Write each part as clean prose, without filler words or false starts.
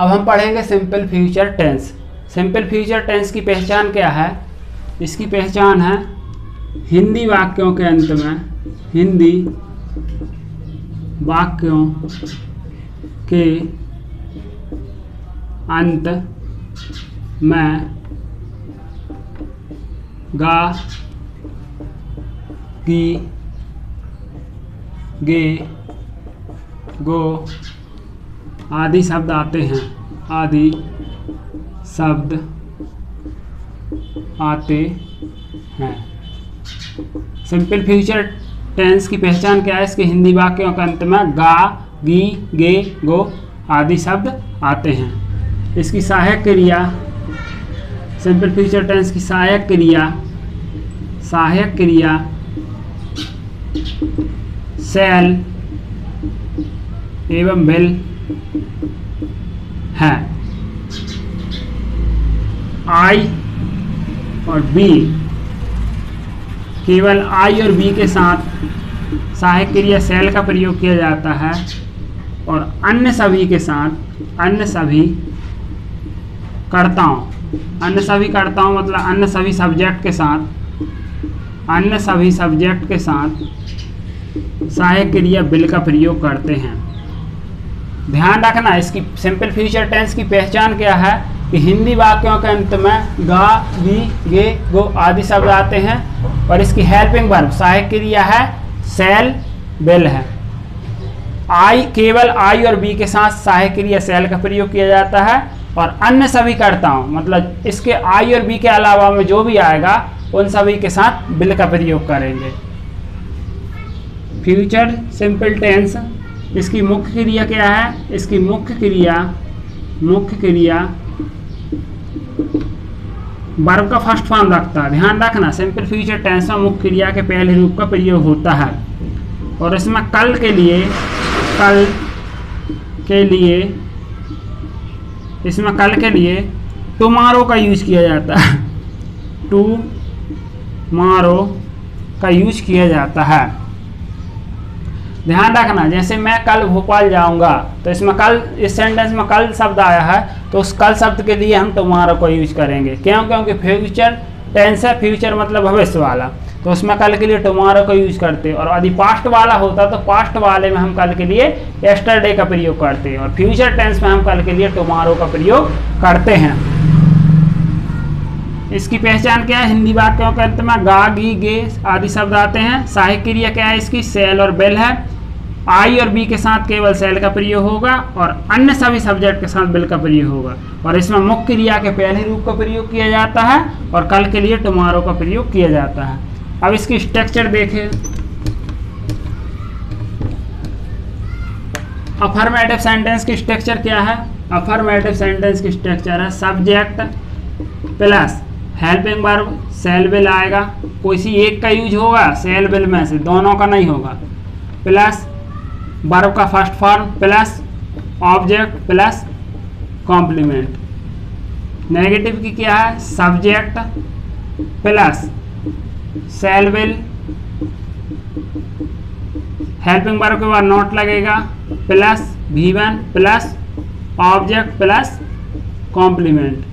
अब हम पढ़ेंगे simple future tense. Simple future tense की पहचान क्या है? इसकी पहचान है हिंदी वाक्यों के अंत में, हिंदी वाक्यों के अंत में गा, गी, गे, गो आदि शब्द आते हैं, आदि शब्द आते हैं। सिंपल फ्यूचर टेंस की पहचान क्या है? इसके हिंदी वाक्यों के अंत में गा, गी, गे, गो आदि शब्द आते हैं। इसकी सहायक क्रिया, सिंपल फ्यूचर टेंस की सहायक क्रिया शैल एवं विल है। आई और बी, केवल आई और बी के साथ सहायक क्रिया शैल का प्रयोग किया जाता है और अन्य सभी के साथ, अन्य सभी कर्ताओं मतलब अन्य सभी सब्जेक्ट के साथ सहायक क्रिया विल का प्रयोग करते हैं। ध्यान रखना, इसकी सिंपल फ्यूचर टेंस की पहचान क्या है कि हिंदी वाक्यों के अंत में गा, गी, गे, गो आदि शब्द आते हैं और इसकी हेल्पिंग वर्ब सहायक क्रिया है शैल, विल है। आई, केवल आई और बी के साथ सहायक क्रिया शैल का प्रयोग किया जाता है और अन्य सभी कर्ताओं मतलब इसके आई और बी के अलावा में जो भी आएगा उन सभी के साथ विल का प्रयोग करेंगे। फ्यूचर सिंपल टेंस, इसकी मुख्य क्रिया क्या है? इसकी मुख्य क्रिया वर्ब का फर्स्ट फॉर्म रखता है। ध्यान रखना, सिंपल फ्यूचर टेंस में मुख्य क्रिया के पहले रूप का प्रयोग होता है और इसमें कल के लिए टुमारो का यूज किया जाता है, टुमारो का यूज किया जाता है। ध्यान रखना, जैसे मैं कल भोपाल जाऊंगा तो इसमें कल, इस सेंटेंस में कल शब्द आया है तो उस कल शब्द के लिए हम टुमारो को यूज करेंगे। क्यों? क्योंकि फ्यूचर टेंस है, फ्यूचर मतलब भविष्य वाला, तो उसमें कल के लिए टुमारो को यूज करते। और यदि पास्ट वाला होता तो पास्ट वाले में हम कल के लिए यस्टरडे का प्रयोग करते हैं और फ्यूचर टेंस में हम कल के लिए टुमारो का प्रयोग करते हैं। इसकी पहचान क्या है? हिंदी वाक्यों के अंत में गा, गी, गे आदि शब्द आते हैं। सहायक क्रिया क्या है इसकी? शैल और विल है। आई और बी के साथ केवल शैल का प्रयोग होगा और अन्य सभी सब्जेक्ट के साथ विल का प्रयोग होगा और इसमें मुख्य क्रिया के पहले रूप का प्रयोग किया जाता है और कल के लिए टुमारो का प्रयोग किया जाता है। अब इसकी स्ट्रक्चर देखें। अफर्मेटिव सेंटेंस की स्ट्रक्चर क्या है? अफर्मेटिव सेंटेंस की स्ट्रक्चर है subject plus helping verb shell will आएगा, कोई सी एक का यूज होगा शैल विल में से, दोनों का नहीं होगा, प्लस वर्ब का first form plus object plus complement. Negative की क्या है? Subject plus shall will, helping verb के बाद नॉट लगेगा, plus V1 plus object plus complement.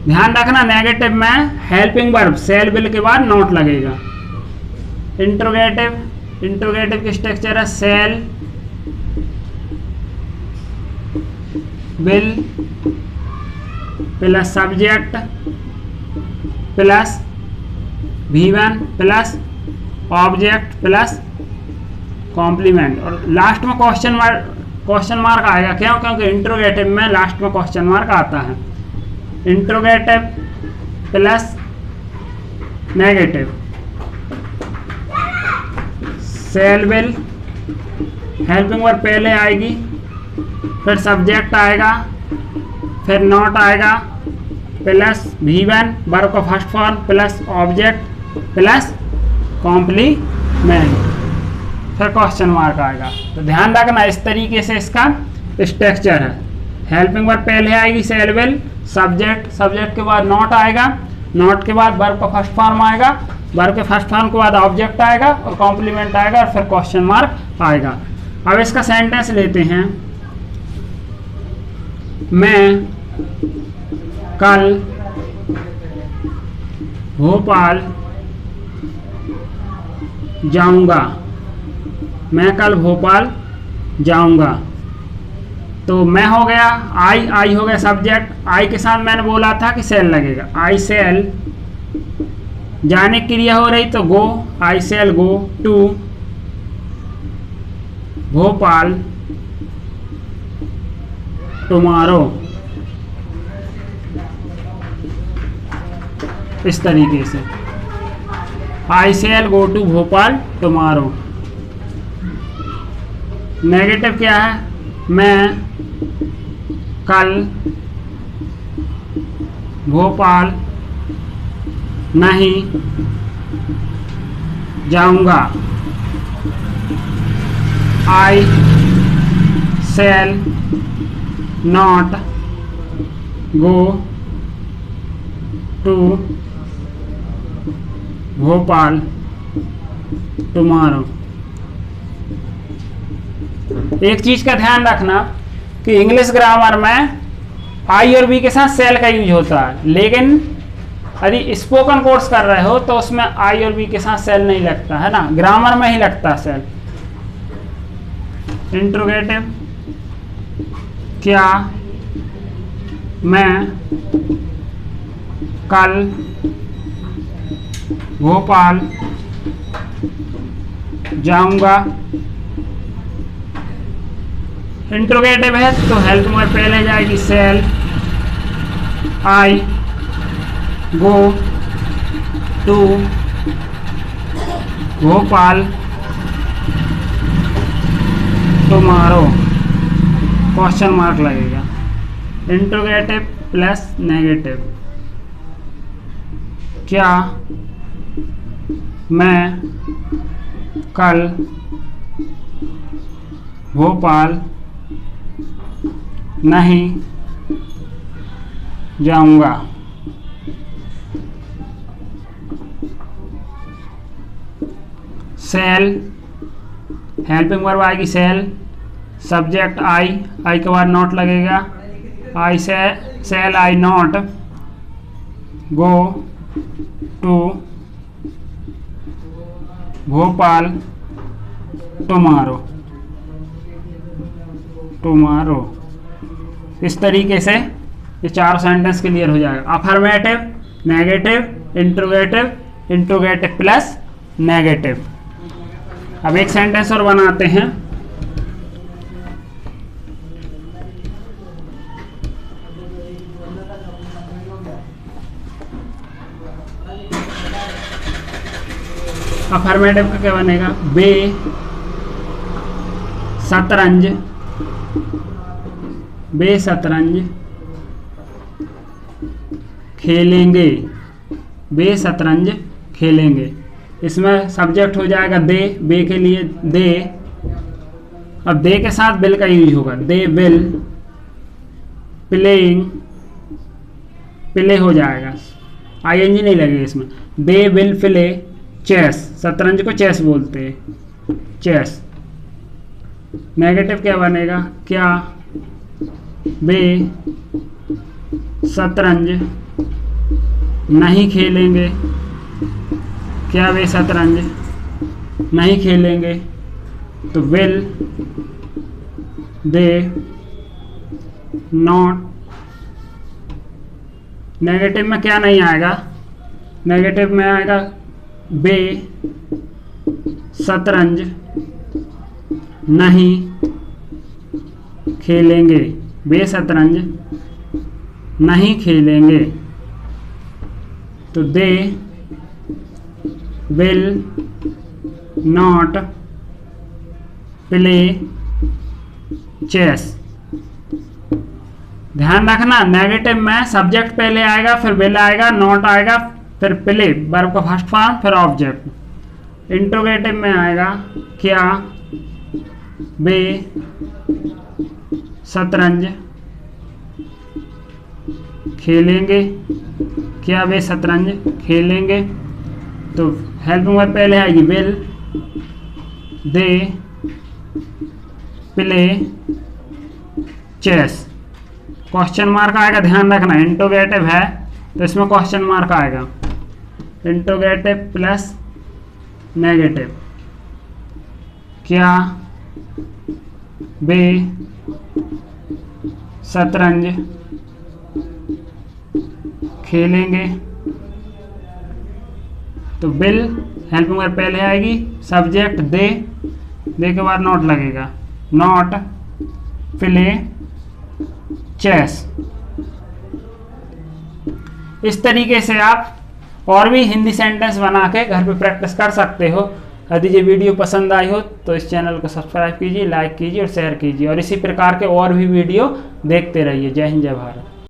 ध्यान रखना, नेगेटिव में हेल्पिंग वर्ब शैल विल के बाद नॉट लगेगा। इंट्रोगेटिव की स्ट्रक्चर है shall will plus subject plus V1 plus object plus complement और लास्ट में क्वेश्चन मार्क आएगा। क्यों? क्योंकि इंट्रोगेटिव में लास्ट में क्वेश्चन मार्क आता है। Interrogative plus negative, shall will, helping verb पहले आएगी, फिर सब्जेक्ट आएगा, फिर नॉट आएगा, प्लस V1 वर्ब का first form plus object plus complement, फिर क्वेश्चन मार्क आएगा। तो ध्यान रखना, इस तरीके से इसका स्ट्रक्चर है। हेल्पिंग वर्ब पहले आएगी शैल विल, सब्जेक्ट के बाद नॉट आएगा, नॉट के बाद वर्ब का फर्स्ट फॉर्म आएगा, वर्ब के फर्स्ट फॉर्म के बाद ऑब्जेक्ट आएगा और कॉम्प्लीमेंट आएगा और फिर क्वेश्चन मार्क आएगा। अब इसका सेंटेंस लेते हैं। मैं कल भोपाल जाऊंगा। मैं कल भोपाल जाऊंगा। तो मैं हो गया, आई हो गया सब्जेक्ट। आई के साथ मैंने बोला था कि सेल लगेगा। आई सेल, जाने की क्रिया हो रही तो go, I shall go to Bhopal tomorrow. इस तरीके से I shall go to Bhopal tomorrow. Negative क्या है? मैं कल भोपाल नहीं जाऊंगा। I shall not go to Bhopal tomorrow. एक चीज का ध्यान रखना कि इंग्लिश ग्रामर में आई और बी के साथ सेल का यूज होता है, लेकिन यदि स्पोकन कोर्स कर रहे हो तो उसमें आई और बी के साथ सेल नहीं लगता है ना, ग्रामर में ही लगता है सेल। इंट्रोगेटिव, क्या मैं कल भोपाल जाऊंगा। इंट्रोगेटिव है तो हेल्प में पहले जाएगी shall, I go to Bhopal tomorrow, question mark लगेगा। इंट्रोगेटिव प्लस नेगेटिव, क्या मैं कल भोपाल नहीं जाऊंगा। सेल, हेल्पिंग वर्ब आएगी सेल, सब्जेक्ट आई के बाद नॉट लगेगा। I shall I not go to Bhopal tomorrow. इस तरीके से ये चार सेंटेंस क्लियर हो जाएगा। Affirmative, negative, interrogative plus negative. अब एक सेंटेंस और बनाते हैं। अफर्मेटिव का क्या बनेगा? बे शतरंज खेलेंगे। बे शतरंज खेलेंगे। इसमें सब्जेक्ट हो जाएगा दे, बे के लिए दे। अब दे के साथ विल का यूज होगा। दे विल प्लेइंग, प्ले हो जाएगा, आईएनजी नहीं लगेगा इसमें। दे विल प्ले चेस, शतरंज को चेस बोलते हैं, चेस। नेगेटिव क्या बनेगा? क्या वे शतरंज नहीं खेलेंगे। क्या वे शतरंज नहीं खेलेंगे? तो विल दे नॉट। नेगेटिव में क्या नहीं आएगा? नेगेटिव में आएगा वे शतरंज नहीं खेलेंगे। वे शतरंज नहीं खेलेंगे। तो they will not play chess. ध्यान रखना, नेगेटिव में सब्जेक्ट पहले आएगा, फिर विल आएगा, नॉट आएगा, फिर प्ले वर्ब का फर्स्ट फॉर्म, फिर ऑब्जेक्ट। इंट्रोगेटिव में आएगा क्या वे शतरंज खेलेंगे। क्या वे शतरंज खेलेंगे? तो हेल्पिंग वर्ब पहले आएगी will they play chess. Question mark आएगा, ध्यान रखना इंट्रोगेटिव है तो इसमें क्वेश्चन मार्क आएगा। इंट्रोगेटिव प्लस नेगेटिव, क्या वे शतरंज खेलेंगे? तो बिल हेल्पिंग वर्ब पहले आएगी, सब्जेक्ट दे के बाद नॉट लगेगा, नॉट प्ले चेस। इस तरीके से आप और भी हिंदी सेंटेंस बना के घर पे प्रैक्टिस कर सकते हो। यदि ये वीडियो पसंद आई हो तो इस चैनल को सब्सक्राइब कीजिए, लाइक कीजिए और शेयर कीजिए, और इसी प्रकार के और भी वीडियो देखते रहिए। जय हिंद, जय भारत।